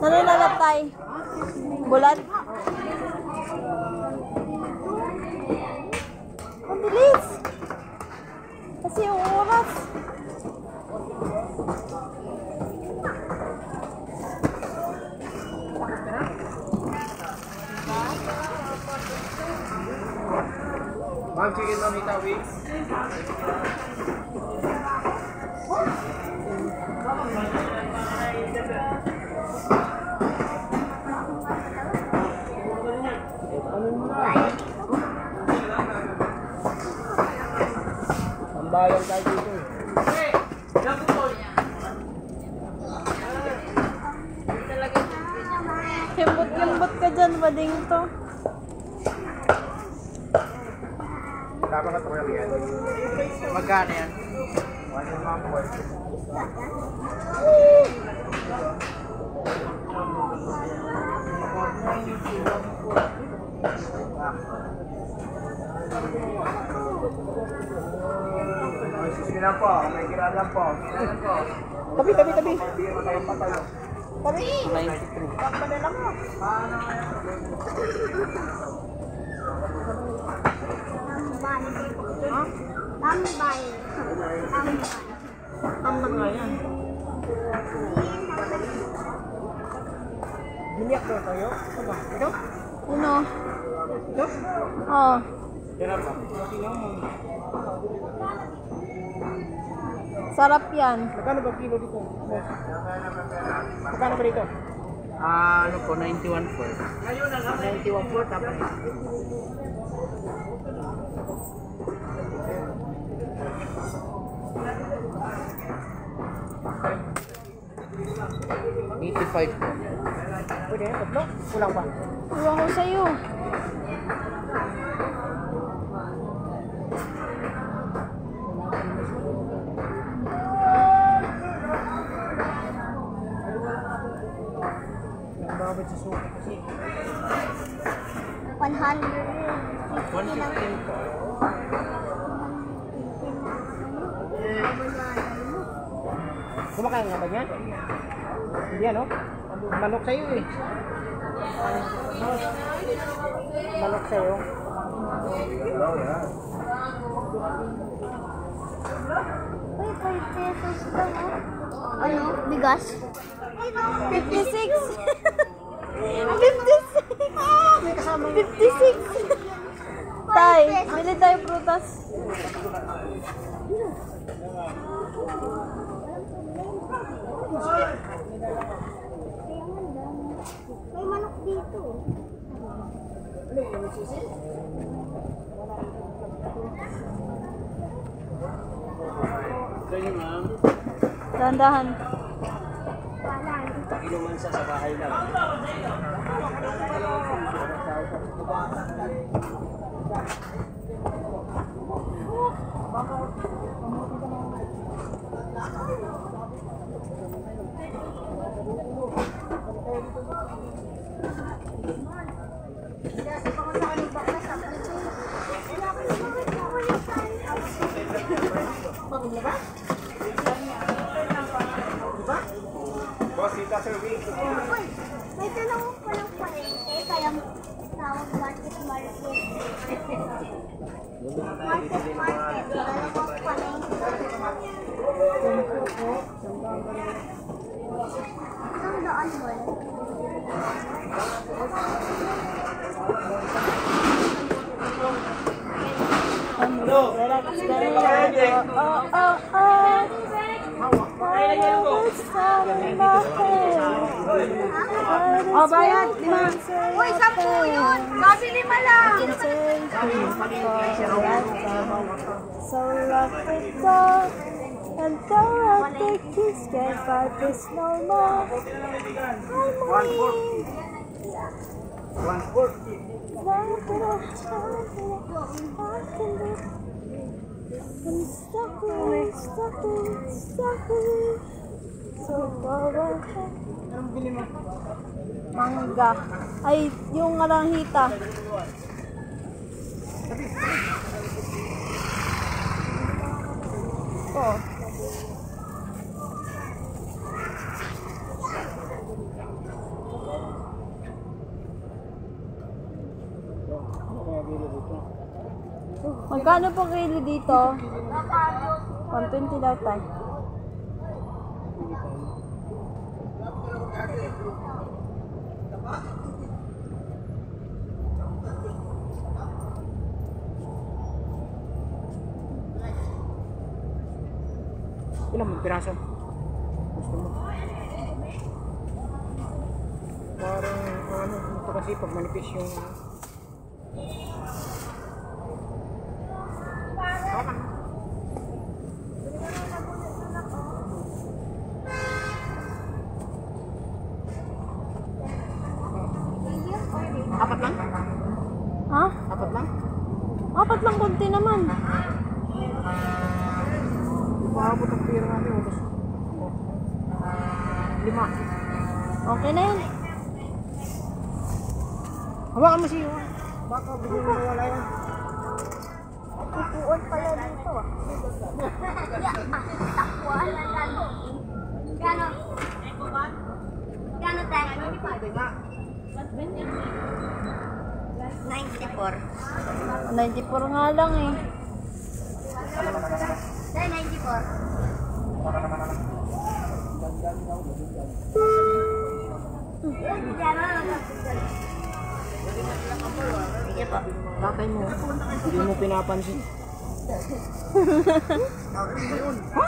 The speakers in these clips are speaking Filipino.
Saan nalatay? Bulat? Ang bilis! Kasi yung oras. Ma'am, chicken mamita wings. Tambayan tayo dito eh. Kimbot-kimbot ka dyan, bading to. Tama ka ito yan. Magkano yan? 1 lang po, may kira lang po. Tabi. Tabi. 93. Pagpadala mo. Tambay. Tambay nga yan. Biniyak daw tayo? Aba, ito? Ano? Ito? Oh. Yan ba? Sarap yan. Magkano ba kilo dito? Magkano ba dito? Ano po, 91.4. 91.4 tapos. $85 po. Pwede na, tatlo? Kulang pa? Iwan ko sa'yo. Bakit sa suko kasi? 150 lang. 115 po. Kumakain nga ba yan? Hindi ano? Manok sa'yo eh. Manok sa'yo. Uy, 5 pesos lang oh. Ano? Bigas? 56! 56! Tay, bili tayo prutas. May manok dito. Kaya ma'am. Dahan-dahan. Inuman siya sa bahay lang. Bosita serving. Uy, may tanong ko lang palengke, kaya tawag market. Market. Dalawang palengke. Isang daan mo. Relax tayo. Oh, bayad. 5. Uy, 10 yun. Sabi 5 lang. So rough it down, and though I think he's scared, but this no more. I'm weak. 140. I'm stuck. So far ahead. Anong bili mo? Mangga. Ay, yung aranghita. Oh. Magkano po kilo dito? 120 daw tayo. Ilang mo piraso? Gusto mo? Parang ano, ito kasi pag manipis yung apat lang? Ha? Apat lang? Apat lang konti naman. Maabot ang pira namin, ulos. Oh. 5. Okay na yun. Hawakan mo siya. Baka bigyan mo wala yan. Ipuon pala dito ah. Takwan. Gano? Gano tayo? 94. 94 nga lang eh. Tayo 94. Sige po. Tatay mo, hindi mo pinapansin. Ha?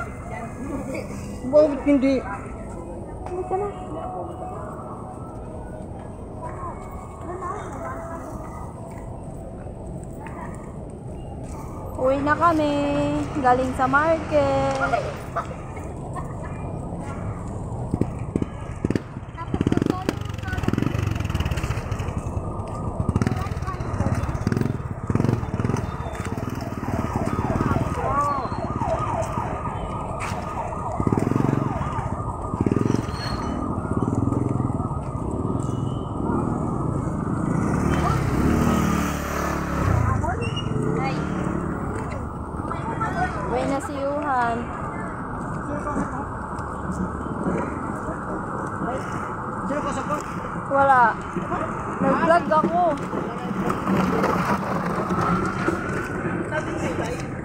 Bakit hindi? Hindi ka na. Uwi na kami. Galing sa market. Uwi na si Yuhan. Sino ko sagot? Wala. Nag-vlog ako. Sabi ko